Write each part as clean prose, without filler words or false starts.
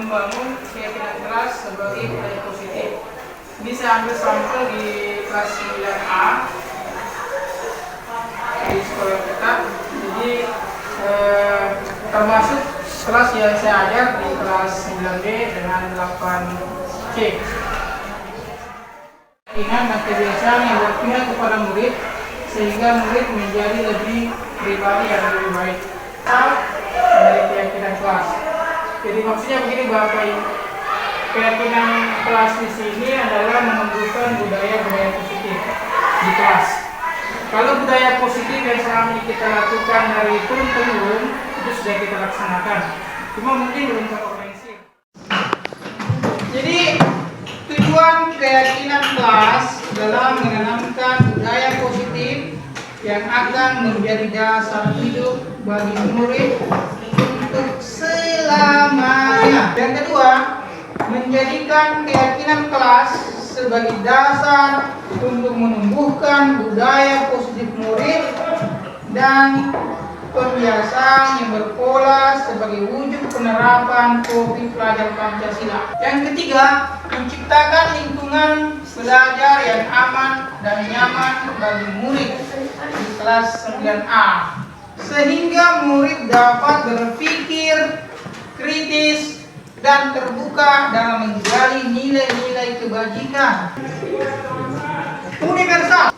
membangun keyakinan kelas sebagai budaya positif. Ini saya ambil sampel di kelas 9A di sekolah kita. Jadi termasuk kelas yang saya ajar di kelas 9B dengan 8C. Keyakinan dan kebiasaan yang berpihak kepada murid sehingga murid menjadi lebih pribadi yang lebih baik. Dari keyakinan kelas. Jadi maksudnya begini Bapak Ibu, keyakinan kelas di sini adalah menumbuhkan budaya-budaya positif di kelas. Kalau budaya positif yang selama ini kita lakukan dari turun-temurun itu sudah kita laksanakan, cuma mungkin belum terorganisir. Jadi tujuan keyakinan kelas adalah menanamkan budaya positif yang akan menjadi dasar hidup bagi murid untuk selamanya. Yang kedua, menjadikan keyakinan kelas sebagai dasar untuk menumbuhkan budaya positif murid dan pembiasaan yang berpola sebagai wujud penerapan topik pelajar Pancasila. Yang ketiga, menciptakan lingkungan belajar yang aman dan nyaman bagi murid di kelas 9A sehingga murid dapat berpikir kritis dan terbuka dalam menggali nilai-nilai kebajikan universal.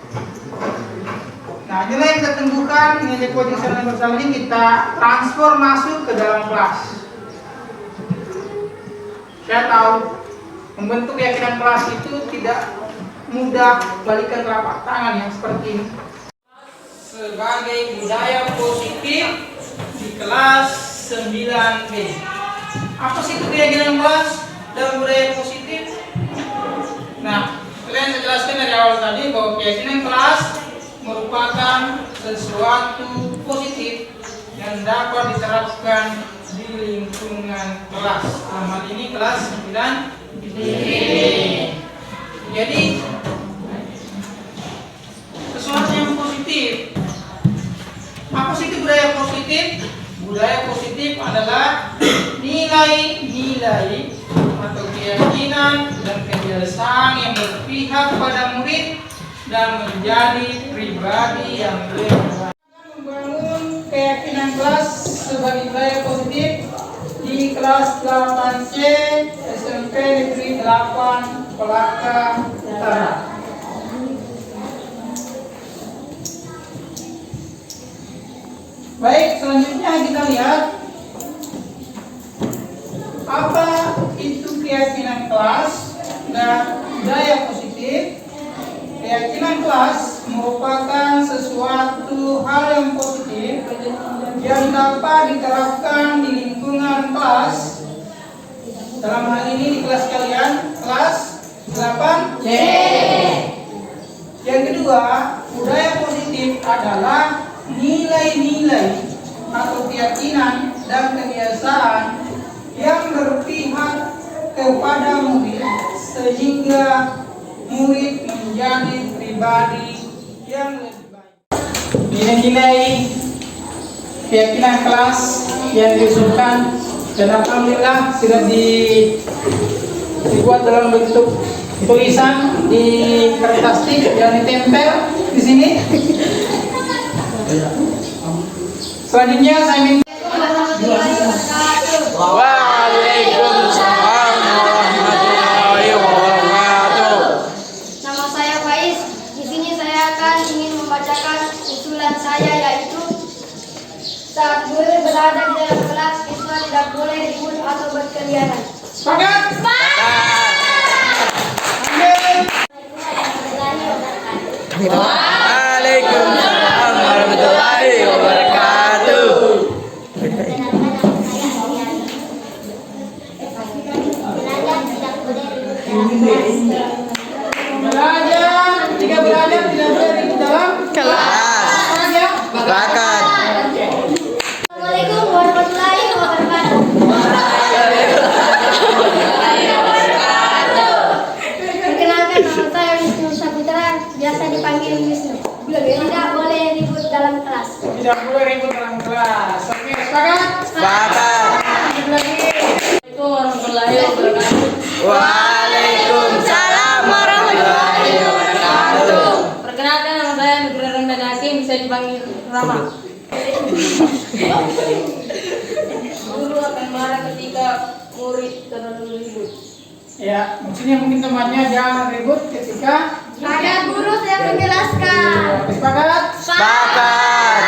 Nah, nilai yang kita tumbuhkan, nilai kebajikan universal ini kita transfer masuk ke dalam kelas. Saya tahu membentuk keyakinan kelas itu tidak mudah, balikan telapak tangan yang seperti ini. Sebagai budaya positif di kelas 9B. Apa sih itu keyakinan kelas dan budaya positif? Nah, kalian saya jelaskan dari awal tadi bahwa keyakinan kelas merupakan sesuatu positif yang dapat diterapkan di lingkungan kelas. Dalam hal ini kelas 9B. Jadi sesuatu yang positif. Apa sih itu budaya positif? Budaya positif adalah nilai-nilai atau keyakinan dan kebiasaan yang berpihak pada murid dan menjadi pribadi yang lebih baik. Membangun keyakinan kelas sebagai budaya positif di kelas 8C SMP Negeri 8 Pelaka Utara. Baik, selanjutnya kita lihat apa itu keyakinan kelas dan budaya positif. Keyakinan kelas merupakan sesuatu hal yang positif yang dapat diterapkan di lingkungan kelas. Dalam hal ini di kelas kalian, kelas 8C. Yang kedua, budaya positif adalah nilai-nilai atau keyakinan dan kebiasaan yang berpihak kepada murid sehingga murid menjadi pribadi yang lebih baik. Nilai-nilai keyakinan kelas yang diusulkan dan alhamdulillah sudah dibuat dalam bentuk tulisan di kertas stick dan ditempel di sini. Selanjutnya saya minta Waalaikumsalam warahmatullahi wabarakatuh. Nama saya Faiz. Di sini saya akan ingin membacakan usulan saya, yaitu saat murid berada di dalam kelas, siswa tidak boleh ribut atau berkeliaran. sepakat? Waalaikumsalam warahmatullahi wabarakatuh. Belajar, jika belajar tidak boleh di dalam Kelas. Sepakat. Assalamualaikum warahmatullahi wabarakatuh. Perkenalkan, nama saya Wisnu Saputra, biasa dipanggil Wisnu. Tidak boleh ribut dalam kelas. Tidak boleh ribut dalam kelas. Oke, sepakat? Sepakat. Lanjut lagi. Assalamualaikum warahmatullahi Waalaikumsalam warahmatullahi wabarakatuh. Perkenalkan, nama saya Nugra Ramdhani Hakim, bisa dipanggil Rama. Guru akan marah ketika murid terlalu ribut. Ya, maksudnya mungkin temannya jangan ribut ketika Ada guru yang menjelaskan. sepakat. Sepakat.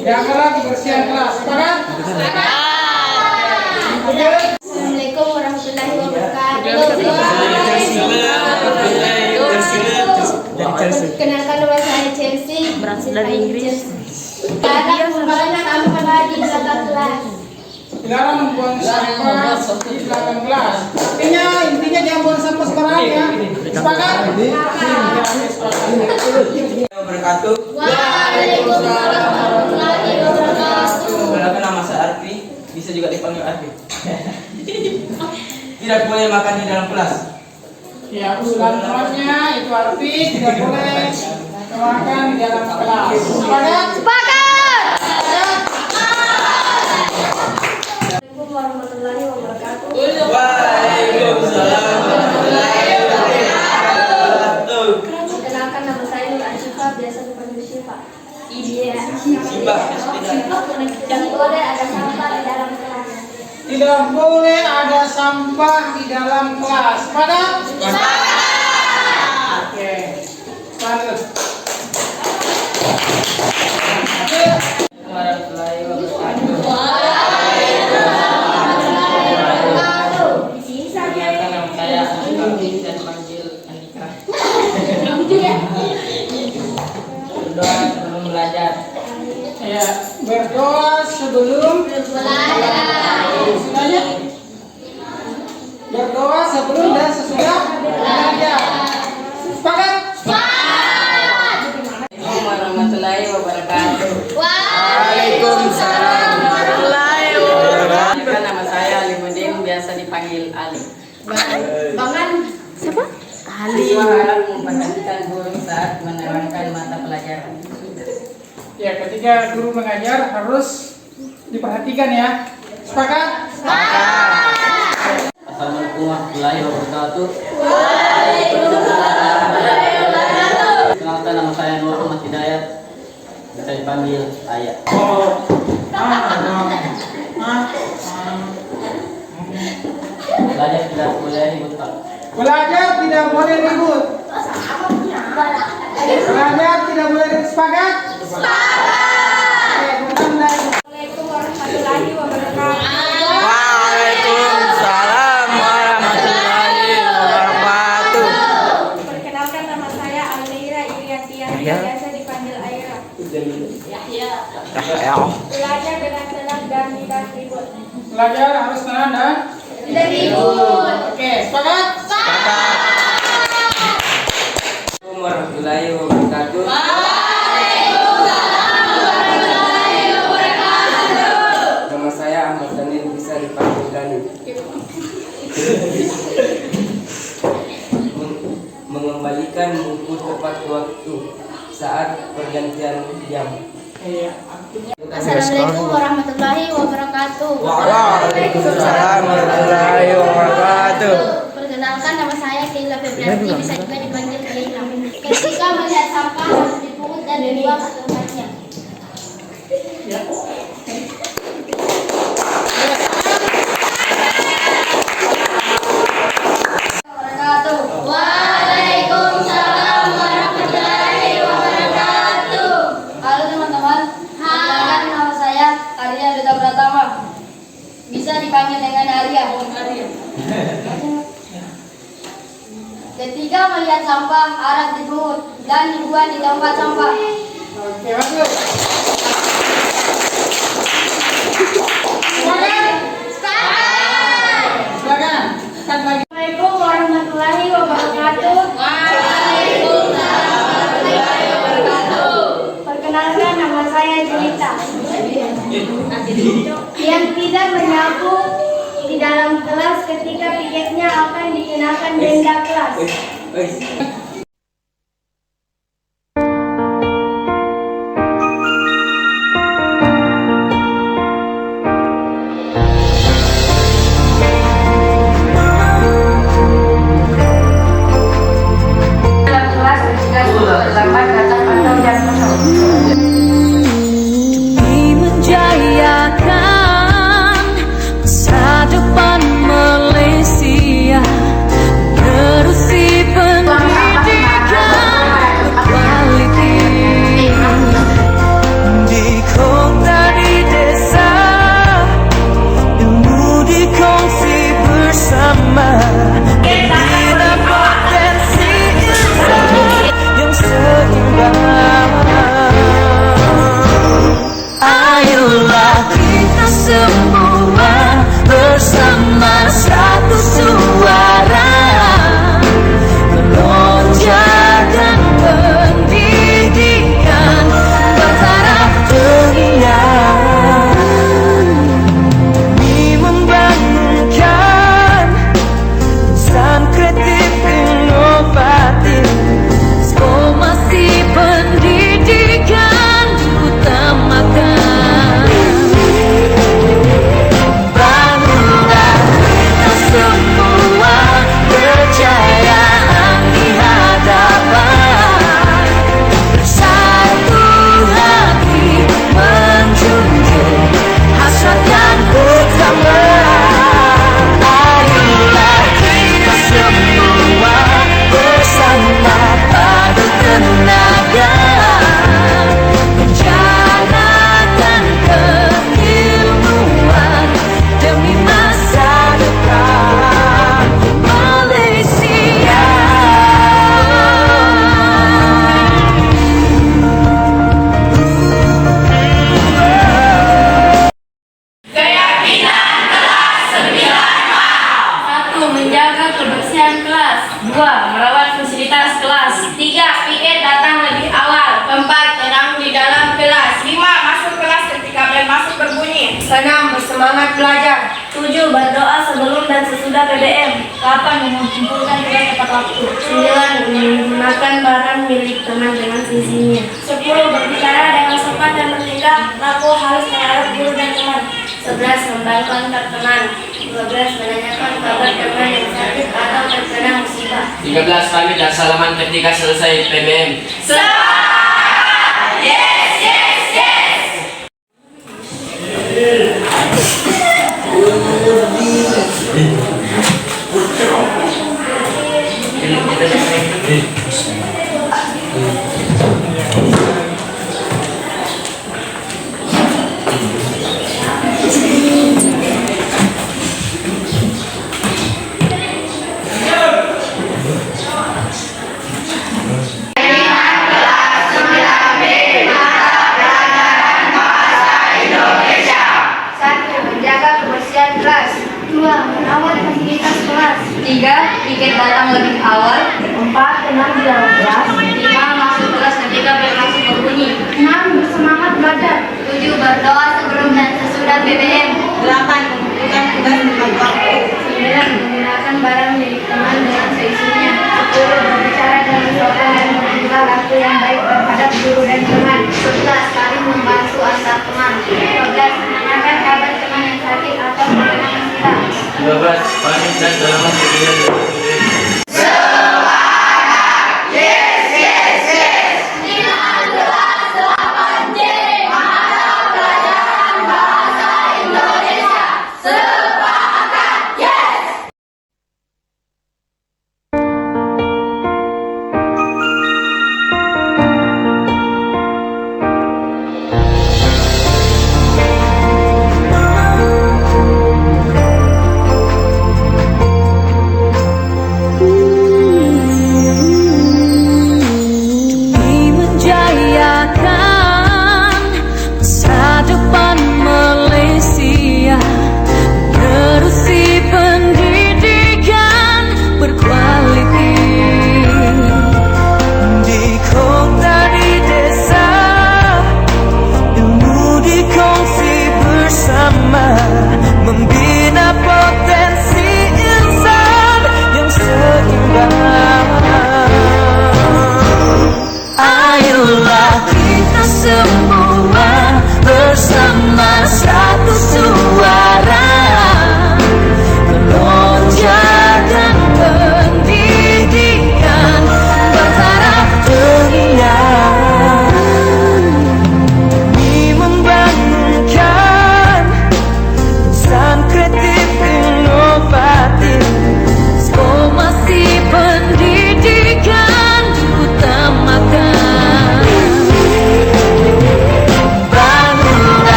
Jangan lagi bersihan kelas. Sepakat. Assalamualaikum warahmatullahi wabarakatuh. Kenalkan nama saya Chelsea. Berasal dari Inggris. Sekarang pembahasan anugerah lagi di belakang kelas. Dilarang membuang sampah di belakang kelas. Intinya jangan buang sampah sembarangan ya. Sepakat. Wabarakatuh. Waalaikumsalam warahmatullahi wabarakatuh. Perkenalkan, nama saya Arfi, bisa juga dipanggil Arfi. Tidak boleh makan di dalam kelas. Ya, usulan temannya itu Arfi tidak boleh makan di dalam kelas. Sepakat. Assalamualaikum warahmatullahi wabarakatuh. Waalaikumsalam warahmatullahi wabarakatuh. Perkenalkan, nama saya Nur Asyifa, biasa dipanggil Syifa. Simbah, Tidak boleh ada sampah di dalam kelas. Tidak boleh ada sampah di dalam kelas. Sepakat. Oke. Lanjut. Warahmatullahi wabarakatuh. Perkenalkan, nama saya Andika, bisa dipanggil Andika. Berdoa sebelum belajar. Ya, berdoa sebelum Sebenarnya berdoa sebelum dan sesudah belajar. Sepakat? Assalamualaikum warahmatullahi wabarakatuh. Waalaikumsalam warahmatullahi wabarakatuh. Perkenalkan, nama saya Alimuddin, biasa dipanggil Ali. Siswa harap memperhatikan guru saat menerangkan mata pelajaran. Ya, ketika guru mengajar harus diperhatikan ya. Sepakat? Assalamualaikum warahmatullahi wabarakatuh. Perkenalkan, nama saya Nur Ahmad Hidayat, bisa dipanggil Ayah. Belajar tidak boleh ribut, Pak. Belajar tidak boleh ribut. Belajar tidak boleh ribut. Sepakat? Oke, mudah-mudahan. Assalamualaikum warahmatullahi wabarakatuh. Waalaikumsalam warahmatullahi wabarakatuh. Perkenalkan, nama saya Almeira Iriantiani, biasa dipanggil Aira. Belajar dengan tenang dan tidak ribut. Belajar harus tenang dan Tidak ribut. oke, sepakat? Assalamualaikum warahmatullahi wabarakatuh. Nama saya Ahmad Daniel, bisa dipanggil Dani. Mengembalikan buku tepat waktu saat pergantian jam. Iya. Assalamualaikum warahmatullahi wabarakatuh. Waalaikumsalam warahmatullahi wabarakatuh. Perkenalkan, nama saya Keila Febrianti, bisa juga dipanggil Keila. Ketika melihat sampah harus dipungut dan dibuang setempatnya. Ya. Waalaikumsalam warahmatullahi wabarakatuh. Halo teman-teman. Perkenalkan, nama saya Arya Duta Pratama, bisa dipanggil dengan Arya. Ketika melihat sampah harap dipungut dan dibuang di tempat sampah. Oke, lanjut. Sepakat? Silakan. Kan lagi. Assalamualaikum warahmatullahi wabarakatuh. Waalaikumsalam warahmatullahi wabarakatuh. Perkenalkan, nama saya Jelita. Yang tidak menyapu di dalam kelas ketika piketnya akan dikenakan denda kelas. kebersihan kelas. 2. Merawat fasilitas kelas. 3. Piket datang lebih awal. 4. Tenang di dalam kelas. 5. Masuk kelas ketika bel masuk berbunyi. 6. Bersemangat belajar. 7. Berdoa sebelum dan sesudah PBM. 8. Mengumpulkan tugas tepat waktu. 9. Menggunakan barang milik teman dengan seizinnya. 10. Berbicara dengan sopan dan bertindak laku halus terhadap guru dan teman. 11. Membantu antar teman. 12. Menanyakan kabar teman yang sakit atau terkena musibah. 13. Pamit dan salaman ketika selesai PBM. Yes, yes, yes. Menjaga kebersihan kelas. 2. Merawat fasilitas kelas. 3. Piket datang lebih awal. 4. Tenang di dalam kelas. 5. Masuk kelas ketika bel masuk berbunyi. 6. Bersemangat belajar. 7. Berdoa sebelum dan sesudah PBM. 8. Mengumpulkan tugas tepat waktu. 9. Menggunakan barang milik teman dengan seisinya. 10. Berbicara dengan sopan dan bertingkah laku yang baik terhadap guru dan teman. 11. Saling membantu antar teman. 12. Menanyakan kabar teman yang sakit atau terkena musibah. 12. Pamit dan salaman ketika selesai.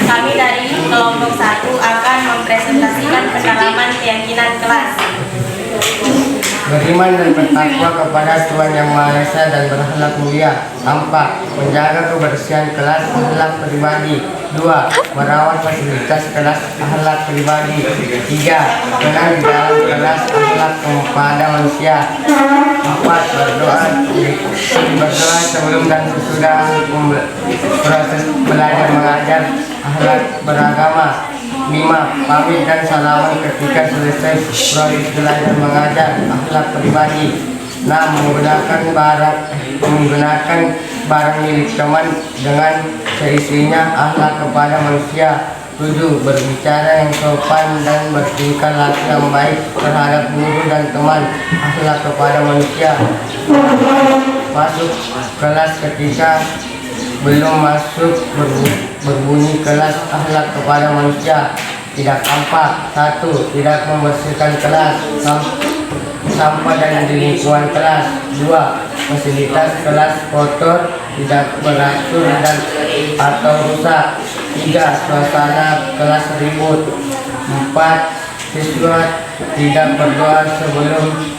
Kami dari kelompok 1 akan mempresentasikan pendalaman keyakinan kelas. Beriman dan bertakwa kepada Tuhan Yang Maha Esa dan berakhlak mulia. 4. Menjaga kebersihan kelas, akhlak pribadi. 2. Merawat fasilitas kelas, akhlak pribadi. 3. Tenang di dalam kelas, akhlak kepada manusia. 4. Berdoa sebelum dan sesudah proses belajar mengajar, akhlak beragama. 5. Pamit dan salaman ketika selesai proses belajar mengajar, akhlak pribadi. 6. Menggunakan barang milik teman dengan seisinya, akhlak kepada manusia. 7. Berbicara yang sopan dan bertingkah laku yang baik terhadap guru dan teman, akhlak kepada manusia. Masuk kelas ketika belum masuk berbunyi kelas, akhlak kepada manusia. tidak tampak. 1. Tidak membersihkan kelas, sampah dan di lingkungan kelas. 2. Fasilitas kelas kotor, tidak beratur dan atau rusak. 3. Suasana kelas ribut. 4. Siswa tidak berdoa sebelum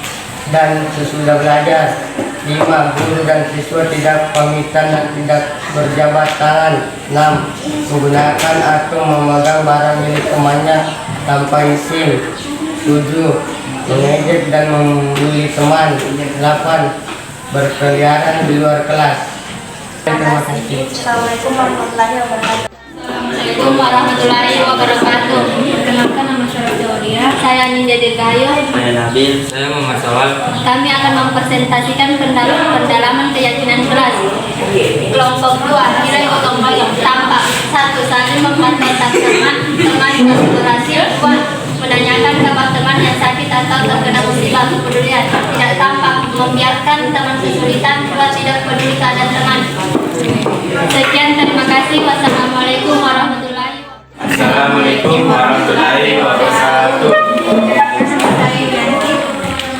dan sesudah belajar. 5. Guru dan siswa tidak pamitan dan tidak berjabat tangan. 6. Menggunakan atau memegang barang milik temannya tanpa izin. 7. Mengejek dan membuli teman. 8. Berkeliaran di luar kelas. Terima kasih. Assalamualaikum warahmatullahi wabarakatuh. Assalamualaikum warahmatullahi wabarakatuh. Perkenalkan, nama saya Claudia. Saya Ninja Dirgahayu. Saya Nabil. Saya Muhammad Sawal. Kami akan mempresentasikan pendalaman keyakinan kelas. Kelompok 2, nilai gotong royong. Tampak 1. Saling membantu teman yang berhasil. 2. Menanyakan kabar teman yang sakit atau terkena musibah. Kepedulian. Tidak tampak membiarkan teman kesulitan. 2. Tidak peduli keadaan teman. Sekian, terima kasih. Wassalamualaikum warahmatullahi wabarakatuh. Assalamualaikum warahmatullahi wabarakatuh.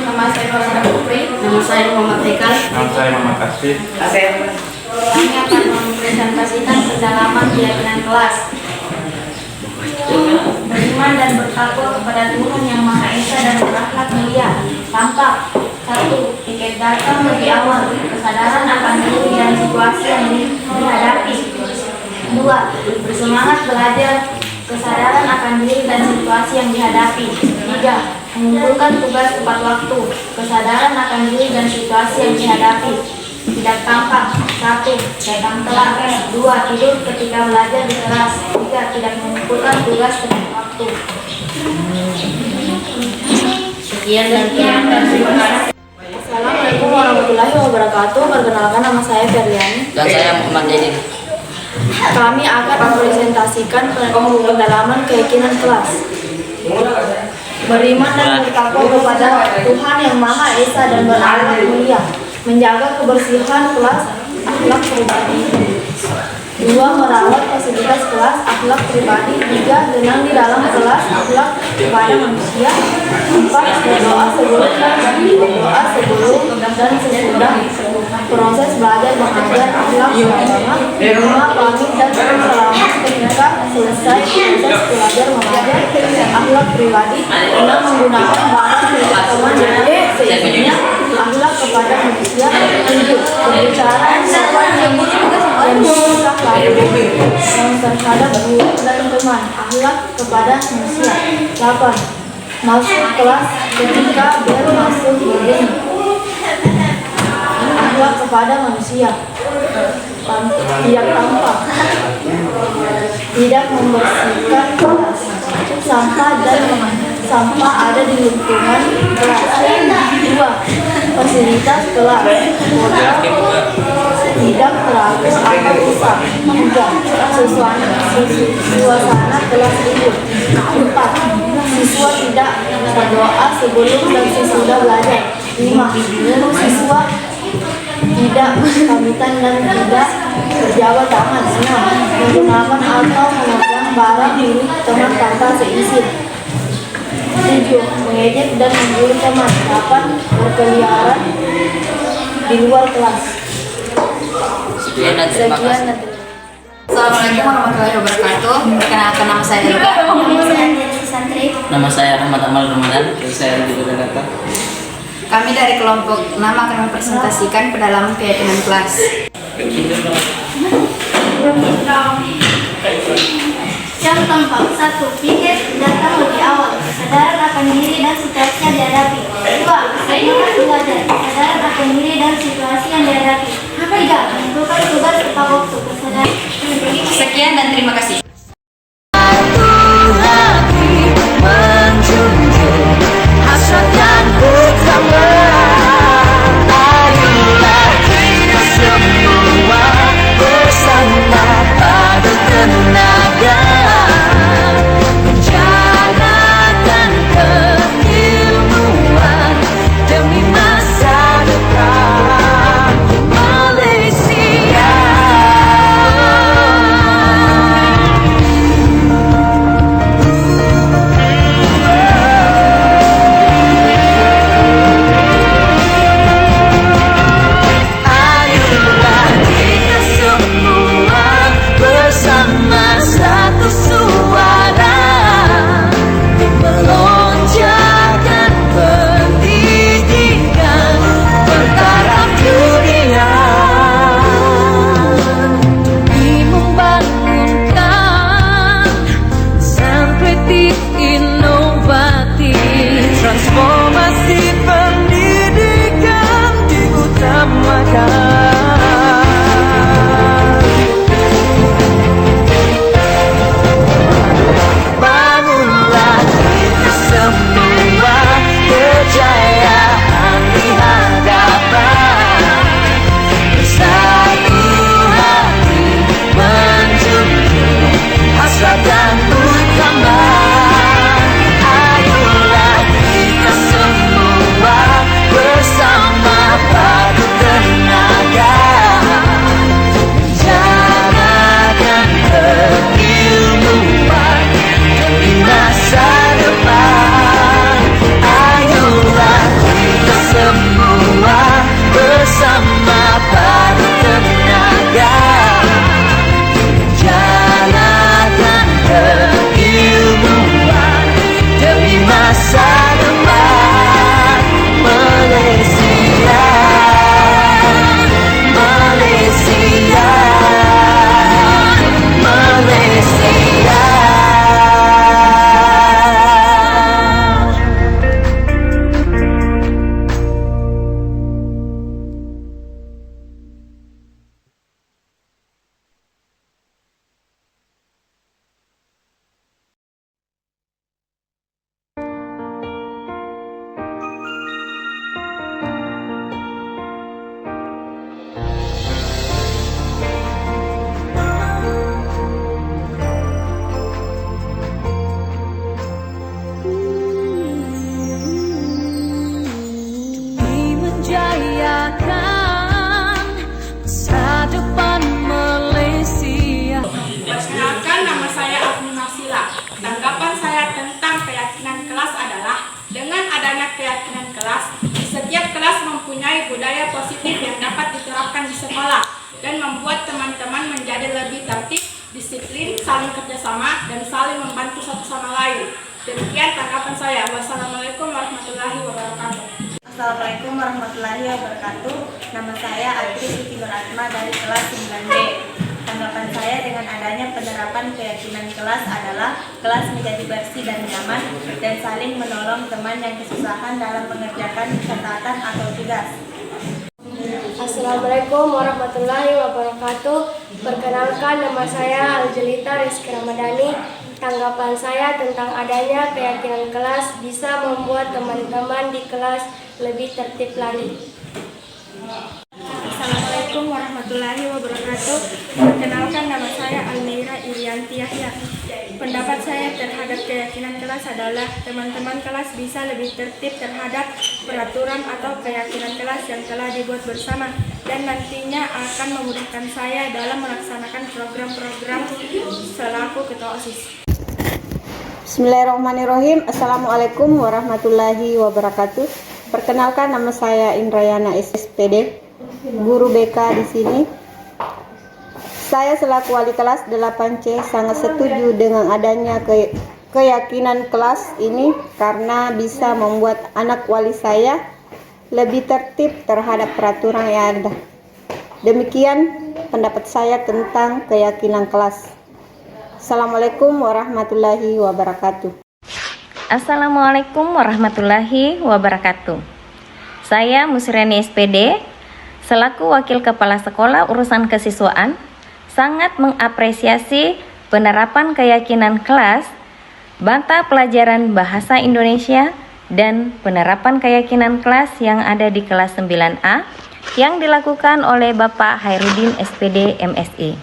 Nama saya Farah Putri. Nama saya Muhammad Rikal. Nama saya Muhammad Kasih. Kami akan mempresentasikan pendalaman keyakinan kelas. Beriman dan bertakwa kepada Tuhan Yang Maha Esa dan berakhlak mulia. Tampak 1. Tiket datang lebih awal. Kesadaran akan diri dan situasi yang dihadapi. 2. Bersemangat belajar. Kesadaran akan diri dan situasi yang dihadapi. 3. Mengumpulkan tugas tepat waktu. Kesadaran akan diri dan situasi yang dihadapi. Tidak tampak. 1. Datang telat. 2. Tidur ketika belajar di kelas. 3. Tidak mengumpulkan tugas tepat waktu. Sekian dan terima kasih. Assalamualaikum warahmatullahi wabarakatuh. Perkenalkan, nama saya Ferliani. Dan saya Muhammad Dedin. Kami akan mempresentasikan pendalaman keyakinan kelas. Beriman dan bertakwa kepada Tuhan Yang Maha Esa dan berakhlak mulia. Menjaga kebersihan kelas, akhlak pribadi. 2. Merawat fasilitas kelas, akhlak pribadi. 3. Tenang di dalam kelas, akhlak kepada manusia. 4. Berdoa sebelum dan sesudah proses belajar mengajar, akhlak beragama. 5. Pamit dan selamat ketika selesai proses belajar mengajar, akhlak pribadi. 6. Menggunakan barang milik teman dengan seizinnya, akhlak kepada manusia. 7. Berbicara sopan dan bersikap baik yang terhadap guru dan teman, akhlak kepada manusia. 8. Masuk kelas ketika bel masuk berbunyi, akhlak kepada manusia. Tidak tampak. Tidak membersihkan kelas. Sampah ada di lingkungan kelas. 2. Fasilitas kelas kotor, tidak teratur atau rusak. 3. Suasana kelas ribut. 4. Siswa tidak berdoa sebelum dan sesudah belajar. 5. Guru siswa tidak pamitan dan tidak berjabat tangan. 6. Menggunakan atau memegang barang milik teman tanpa seizin. 7. Mengejek dan membuli teman. 8. Berkeliaran di luar kelas. Sekian dan terima kasih. Assalamualaikum warahmatullahi wabarakatuh. Perkenalkan, nama saya Elga. Nama saya Ahmad Amal Ramadan. Saya Rudi Data. Kami dari kelompok 6 akan mempresentasikan pendalaman keyakinan kelas. Yang tampak 1. Pikir datang lebih awal. Kesadaran akan diri dan situasi yang dihadapi. 2. Semangat belajar. Kesadaran akan diri dan situasi yang dihadapi. 3. Menentukan tugas tepat waktu. Kesadaran. Sekian dan terima kasih. lebih tertib, disiplin, saling kerjasama, dan saling membantu satu sama lain. Demikian tanggapan saya. Wassalamualaikum warahmatullahi wabarakatuh. Assalamualaikum warahmatullahi wabarakatuh. Nama saya Adri Siti Nuratma dari kelas 9B. Tanggapan saya dengan adanya penerapan keyakinan kelas adalah kelas menjadi bersih dan nyaman dan saling menolong teman yang kesusahan dalam mengerjakan catatan atau tugas. Assalamualaikum warahmatullahi wabarakatuh. Perkenalkan, nama saya Aljelita Rizky Ramadhani. Tanggapan saya tentang adanya keyakinan kelas bisa membuat teman-teman di kelas lebih tertib lagi. Assalamualaikum warahmatullahi wabarakatuh. Perkenalkan, nama saya Almeira Irianti Yahya. Pendapat saya terhadap keyakinan kelas adalah teman-teman kelas bisa lebih tertib terhadap peraturan atau keyakinan kelas yang telah dibuat bersama dan nantinya akan memudahkan saya dalam melaksanakan program-program selaku ketua OSIS. Bismillahirrahmanirrahim. Assalamualaikum warahmatullahi wabarakatuh. Perkenalkan, nama saya Indrayana SPD, guru BK di sini. Saya selaku wali kelas 8C sangat setuju dengan adanya keyakinan kelas ini karena bisa membuat anak wali saya lebih tertib terhadap peraturan yang ada. Demikian pendapat saya tentang keyakinan kelas. Assalamualaikum warahmatullahi wabarakatuh. Assalamualaikum warahmatullahi wabarakatuh. Saya Musriani SPD, selaku Wakil Kepala Sekolah Urusan Kesiswaan, sangat mengapresiasi penerapan keyakinan kelas, mata pelajaran Bahasa Indonesia, dan penerapan keyakinan kelas yang ada di kelas 9A yang dilakukan oleh Bapak Hairudin SPD MSI.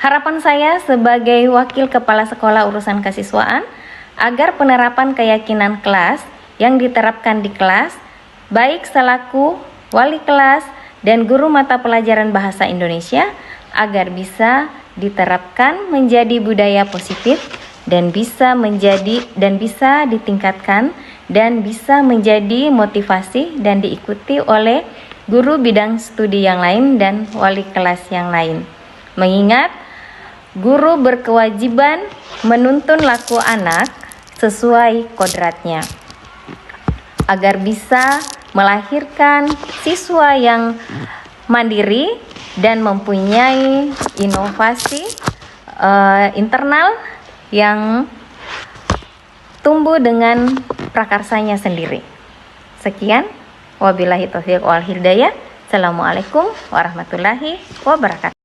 Harapan saya sebagai Wakil Kepala Sekolah Urusan Kesiswaan agar penerapan keyakinan kelas yang diterapkan di kelas, baik selaku wali kelas dan guru mata pelajaran Bahasa Indonesia, agar bisa diterapkan menjadi budaya positif dan bisa ditingkatkan dan bisa menjadi motivasi dan diikuti oleh guru bidang studi yang lain dan wali kelas yang lain. Mengingat guru berkewajiban menuntun laku anak sesuai kodratnya agar bisa melahirkan siswa yang mandiri dan mempunyai inovasi internal yang tumbuh dengan prakarsanya sendiri. Sekian, wabillahi taufiq wal hidayah. Assalamualaikum warahmatullahi wabarakatuh.